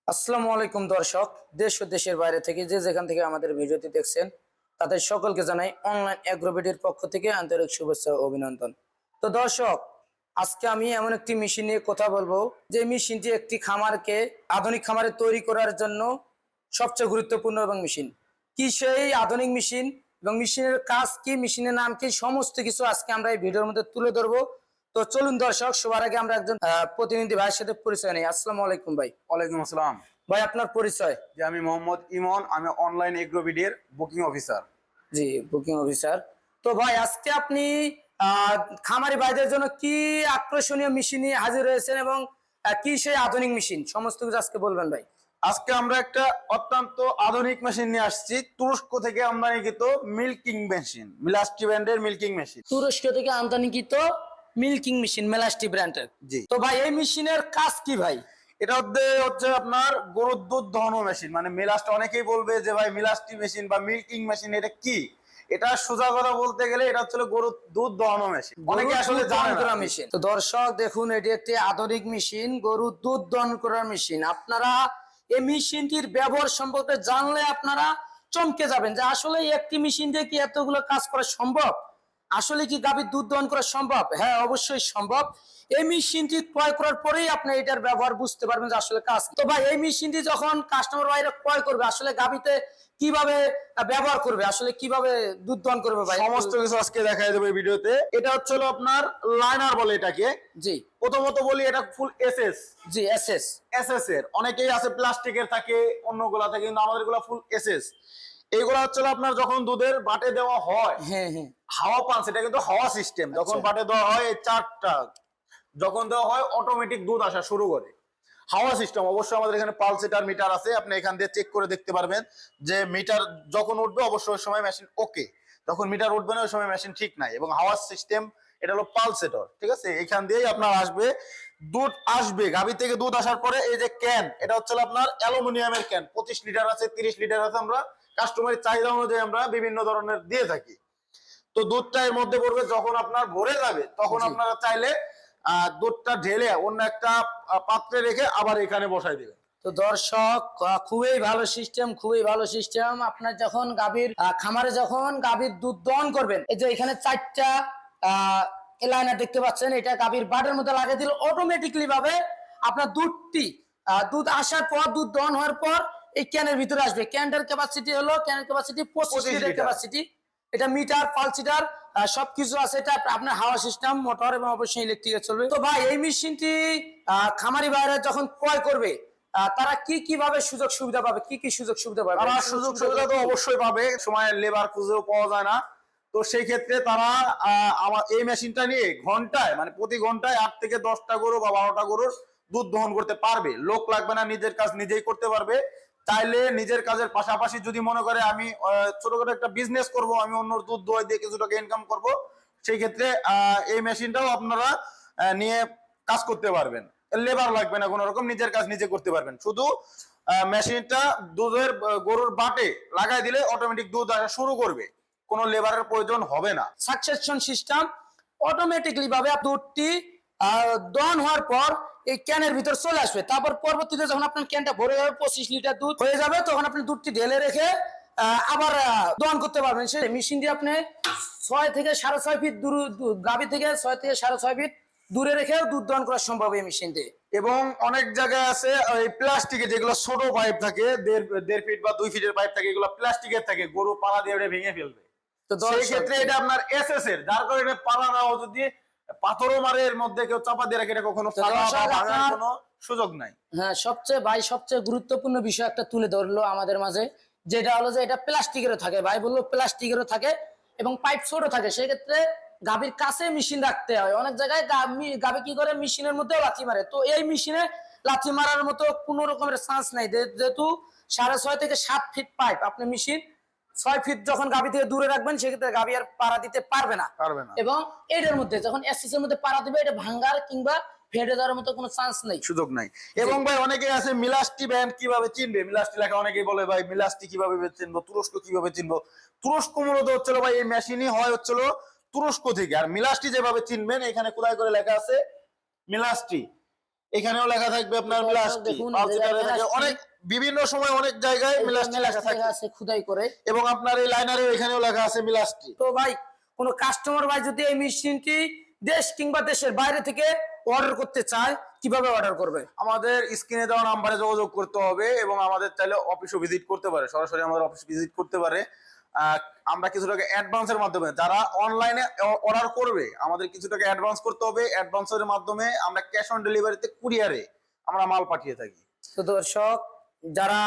আসসালামু আলাইকুম দর্শক, দেশ ও দেশের বাইরে থেকে যে যেখান থেকে আমাদের ভিডিওটি দেখছেন তাদের সকলকে জানাই অনলাইন অ্যাগ্রোবিডির পক্ষ থেকে আন্তরিক শুভেচ্ছা ও অভিনন্দন। তো দর্শক, আজকে আমি এমন একটি মেশিন নিয়ে কথা বলবো যে মেশিনটি একটি খামারকে আধুনিক খামারে তৈরি করার জন্য সবচেয়ে গুরুত্বপূর্ণ এবং মেশিন কি সেই আধুনিক মেশিন এবং মেশিনের কাজ কি, মেশিনের নাম কি, সমস্ত কিছু আজকে আমরা এই ভিডিওর মধ্যে তুলে ধরবো। তো চলুন দর্শক, সবার আগে আমরা একজন প্রতিনিধি ভাইয়ের সাথে পরিচয় নেই। আসসালামু আলাইকুম ভাই। ওয়ালাইকুম আসসালাম। ভাই আপনার পরিচয়? যে আমি মোহাম্মদ ইমন, আমি অনলাইন এগ্রোবিডির বুকিং অফিসার। জি, বুকিং অফিসার। তো ভাই আজকে আপনি খামারি ভাইদের জন্য কি আকর্ষণীয় মেশিন নিয়ে হাজির হয়েছেন এবং কি সেই আধুনিক মেশিন, সমস্ত কিছু আজকে বলবেন ভাই। আজকে আমরা একটা অত্যন্ত আধুনিক মেশিন নিয়ে আসছি, তুরস্ক থেকে আমদানিকৃত মিল্কিং মেশিন, মিলাস্টি ব্র্যান্ডের মিল্কিং মেশিন। তুরস্ক থেকে আমদানিকৃত মিল্কিং মেশিন, মেলাস্টি ব্র্যান্ডের। জি। তো ভাই এই মেশিনের কাজ কি ভাই? এটা হচ্ছে আপনার গরুর দুধ দহন মেশিন, মানে মিলাস্ট। অনেকেই বলবে যে ভাই মিলাস্টি মেশিন বা মিল্কিং মেশিন এটা কি? এটা সোজা কথা বলতে গেলে এটা হচ্ছে গরুর দুধ দহন মেশিন। অনেকে আসলে জানে না মেশিন। তো দর্শক দেখুন, এটি একটি আধুনিক মেশিন, গরুর দুধ দহন করার মেশিন। আপনারা এই মেশিনটির ব্যবহার সম্পর্কে জানলে আপনারা চমকে যাবেন যে আসলে একটি মেশিন দিয়ে কি এতগুলো কাজ করা সম্ভব। আসলে কি গাভীর দুধ দহন করা সম্ভব? হ্যাঁ, অবশ্যই সম্ভব। এই মেশিনটি ক্রয় করার পরেই আপনি এটার ব্যবহার বুঝতে পারবেন যে আসলে কাজ। তো ভাই এই মেশিনটি যখন কাস্টমার ভাইরা ক্রয় করবে, আসলে গাভীতে কিভাবে ব্যবহার করবে, আসলে কিভাবে দুধ দহন করবে ভাই, সমস্ত কিছু আজকে দেখাই দেবো এই ভিডিওতে। এটা হচ্ছে আপনার লাইনার বলে এটাকে। জি, প্রথমত বলি এটা ফুল এসএস। জি, এসএস। এসএস এর অনেকেই আছে প্লাস্টিকের থাকে, অন্যগুলা থাকে, কিন্তু আমাদের গুলা ফুল এসএস। এইগুলা হচ্ছে আপনার যখন দুধের বাটে দেওয়া হয়, হ্যাঁ হ্যাঁ, হাওয়া পান, সেটা কিন্তু হাওয়া সিস্টেম। যখন বাটে দেওয়া হয় এই চারটা, যখন দেওয়া হয় অটোমেটিক দুধ আসা শুরু করে। হাওয়া সিস্টেম। অবশ্যই আমাদের এখানে পালসেটার মিটার আছে, আপনি এখান দিয়ে চেক করে দেখতে পারবেন যে মিটার যখন উঠবে অবশ্যই ওই সময় মেশিন ওকে, যখন মিটার উঠবে না ওই সময় মেশিন ঠিক নাই। এবং হাওয়া সিস্টেম, এটা হলো পালসেটর, ঠিক আছে। এখান দিয়েই আপনার আসবে দুধ, আসবে গাভী থেকে দুধ আসার পরে এই যে ক্যান, এটা হচ্ছে আপনার অ্যালুমিনিয়ামের ক্যান। 25 লিটার আছে, 30 লিটার আছে। আমরা কাস্টমারের চাহিদা অনুযায়ী আমরা বিভিন্ন ধরনের দিয়ে থাকি। তো দুধটা এর মধ্যে পড়বে, যখন আপনার ভরে যাবে তখন আপনারা চাইলে দুধটা ঢেলে অন্য একটা পাত্রে রেখে আবার এখানে বসাই দিবেন। তো দর্শক, খুবই ভালো সিস্টেম, খুবই ভালো সিস্টেম। আপনার যখন গাভীর খামারে যখন গাভীর দুধ দহন করবেন, এই যে এখানে 4টা লাইনার দেখতে পাচ্ছেন, এটা গাভীর বাটের মধ্যে লাগিয়ে দিলে অটোমেটিকলি ভাবে আপনার দুধ আসার পর, দুধ দহন হওয়ার পর এই ক্যানের ভিতরে আসবে। ক্যানটার ক্যাপাসিটি হলো, ক্যানের ক্যাপাসিটি 25 লিটার ক্যাপাসিটি। এটা মিটার, পালসিটার সবকিছু আছে। এটা আপনার হাওয়া সিস্টেম, মোটর এবং অবশ্যই ইলেকট্রিকে চলবে। তো ভাই এই মেশিনটি খামারি ভাইরা যখন ক্রয় করবে তারা কি কিভাবে সুযোগ সুবিধা পাবে, কি কি সুযোগ সুবিধা পাবে? তারা সুযোগ সুবিধা তো অবশ্যই পাবে, সময় লেবার খুঁজেও পাওয়া যায় না। তো সেই ক্ষেত্রে তারা আমার এই মেশিনটা নিয়ে ঘন্টায়, মানে প্রতি ঘন্টায় 8 থেকে 10টা গরু বা 12টা গরুর দুধ দহন করতে পারবে। লোক লাগবে না, নিজের কাজ নিজেই করতে পারবে। চাইলে নিজের কাজের পাশাপাশি যদি মনে করে আমি ছোটখাটো একটা বিজনেস করব, আমি অন্যর দুধ দোয়াই দিয়ে কিছু টাকা ইনকাম করব, সেই ক্ষেত্রে এই মেশিনটাও আপনারা নিয়ে কাজ করতে পারবেন। লেবার লাগবে না কোনো রকম, নিজের কাজ নিজে করতে পারবেন। শুধু মেশিনটা দুধের গরুর বাটে লাগাই দিলে অটোমেটিক দুধ আসা শুরু করবে, কোনো লেবারের প্রয়োজন হবে না। সাকসেশন সিস্টেম, অটোমেটিকলি ভাবে দুধটি দহন হওয়ার পর এই ক্যানের ভিতর চলে আসবে। তারপর পরবর্তীতে যখন আপনার ক্যানটা ভরে যাবে, 25 লিটার দুধ হয়ে যাবে, তখন আপনি দুধটি ঢেলে রেখে আবার দহন করতে পারবেন। সেই মেশিন দিয়ে আপনি 6 থেকে 6.5 ফিট দূর, গাভী থেকে 6 থেকে 6.5 ফিট দূরে রেখেও দুধ দহন করা সম্ভব এই মেশিন দিয়ে। এবং অনেক জায়গায় আছে ওই প্লাস্টিকের যেগুলো ছোট পাইপ থাকে, 1.5 ফিট বা 2 ফিটের পাইপ থাকে, এগুলো প্লাস্টিকের থাকে, গরু পালা দিয়ে ওটা ভেঙে ফেলবে। তো সেই ক্ষেত্রে এটা আপনার এসএস এর, যার কারণে পালা না যদি পাথরও মারে এর মধ্যে কেউ চাপা দিয়ে রাখে, এটা কখনো ভাঙার কোনো সুযোগ নাই। হ্যাঁ, সবচেয়ে গুরুত্বপূর্ণ বিষয় একটা তুলে ধরলো আমাদের মাঝে, যেটা হলো যে এটা প্লাস্টিকেরও থাকে। ভাই বললো প্লাস্টিকেরও থাকে এবং পাইপ ছোট থাকে। সেক্ষেত্রে গাভীর কাছে মেশিন রাখতে হয়। অনেক জায়গায় গাভী কি করে, মেশিনের মধ্যেও লাথি মারে। তো এই মেশিনে লাথি মারার মতো কোনো রকমের চান্স নাই, যেহেতু 6.5 থেকে 7 ফিট পাইপ। আপনি মেশিন 6 ফিট যখন গাভী থেকে দূরে রাখবেন, সেক্ষেত্রে গাভী আর পাড়া দিতে পারবে না। এবং এটার মধ্যে যখন এসএস এর মধ্যে পাড়া দিবে, এটা ভাঙ্গার কিংবা ফেটে যাওয়ার মতো কোনো চান্স নেই, সুযোগ নাই। এবং ভাই অনেকে আছে মিলাস্টি ব্র্যান্ড কিভাবে চিনবে, মিলাস্টি লেখা, অনেকেই বলে ভাই মিলাস্টি কিভাবে চিনবো, তুরস্ক কিভাবে চিনবো। তুরস্ক মূলত হচ্ছিল ভাই এই মেশিনই হয় হচ্ছিল তুরস্ক থেকে। আর মিলাস্টি যেভাবে চিনবেন, এখানে কোথায় করে লেখা আছে মিলাস্টি, এখানেও লেখা থাকবে আপনার তো মিলাস্টি, দেখুন, পালসেটারে থাকে মিলাস্টি। অনেক বিভিন্ন সময় অনেক জায়গায় মিলাস্টি লেখা থাকে, আছে খুদাই করে। এবং আপনার এই লাইনারেও এখানেও লেখা আছে মিলাস্টি। তো ভাই কোনো কাস্টমার ভাই যদি এই মেশিনটি দেশ কিংবা দেশের বাইরে থেকে অর্ডার করতে চায় কিভাবে অর্ডার করবে? আমাদের স্ক্রিনে দেওয়া নাম্বারে যোগাযোগ করতে হবে, এবং আমাদের চাইলে অফিসও ভিজিট করতে পারে, সরাসরি আমাদের অফিস ভিজিট করতে পারে। আমরা কিছু টাকা অ্যাডভান্সের মাধ্যমে, যারা অনলাইনে অর্ডার করবে আমাদের কিছু টাকা অ্যাডভান্স করতে হবে, অ্যাডভান্সের মাধ্যমে আমরা ক্যাশ অন ডেলিভারিতে কুরিয়ারে আমরা মাল পাঠিয়ে থাকি। তো দর্শক, যারা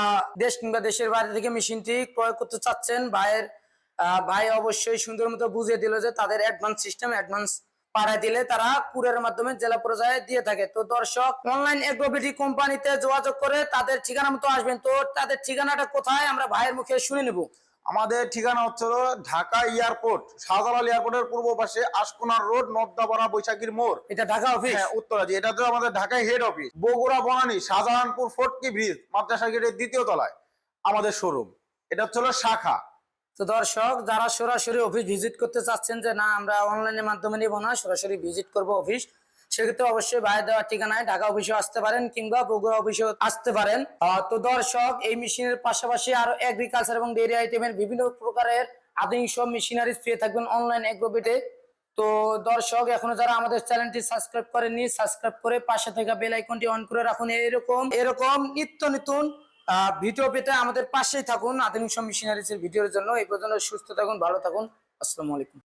দেশ কিংবা দেশের বাইরে থেকে মেশিনটি ক্রয় করতে চাচ্ছেন, ভাই অবশ্যই সুন্দর মতো বুঝিয়ে দিল যে তাদের অ্যাডভান্স সিস্টেম, অ্যাডভান্স পাঠায় দিলে তারা কুরিয়ারের মাধ্যমে জেলা পর্যায়ে দিয়ে থাকে। তো দর্শক, অনলাইন এগ্রোবিটি কোম্পানিতে যোগাযোগ করে তাদের ঠিকানা মতো আসবেন। তো তাদের ঠিকানাটা কোথায় আমরা ভাইয়ের মুখে শুনে নেব। আমাদের ঠিকানা হচ্ছে ঢাকা এয়ারপোর্ট, শাহজালাল এয়ারপোর্টের পূর্ব পাশে আশকোনার রোড, নর্দাপাড়া, বৈশাখীর মোড়। এটা ঢাকা অফিস? হ্যাঁ, উত্তরাজি। এটা তো আমাদের ঢাকায় head office. Bogura Banani Shahjahanpur ফটকি bridge মাদ্রাসা গেটের 2য় তলায় আমাদের শোরুম। এটা হচ্ছে শাখা। তো দর্শক, যারা সরাসরি অফিস ভিজিট করতে চাচ্ছেন যে না আমরা অনলাইনের মাধ্যমে নিব না, সরাসরি ভিজিট করব অফিস, সেক্ষেত্রে অবশ্যই ভাই দেওয়ার ঠিকানায় ঢাকা অফিসে আসতে পারেন কিংবা বগুড়া অফিসেও আসতে পারেন। তো দর্শক, এই মেশিনের পাশাপাশি আরো এগ্রিকালচার এবং ডেইরি আইটেমের বিভিন্ন প্রকারের আধুনিক সব মেশিনারিজ পেয়ে থাকবেন অনলাইন এগ্রোবিটে। তো দর্শক, এখনো যারা আমাদের চ্যানেলটি সাবস্ক্রাইব করেননি, সাবস্ক্রাইব করে পাশে থাকা বেল আইকনটি অন করে রাখুন। এরকম নিত্য নতুন ভিডিও পেতে আমাদের পাশেই থাকুন আধুনিক সব মেশিনারিজের ভিডিওর জন্য। এই পর্যন্ত সুস্থ থাকুন, ভালো থাকুন। আসসালামু আলাইকুম।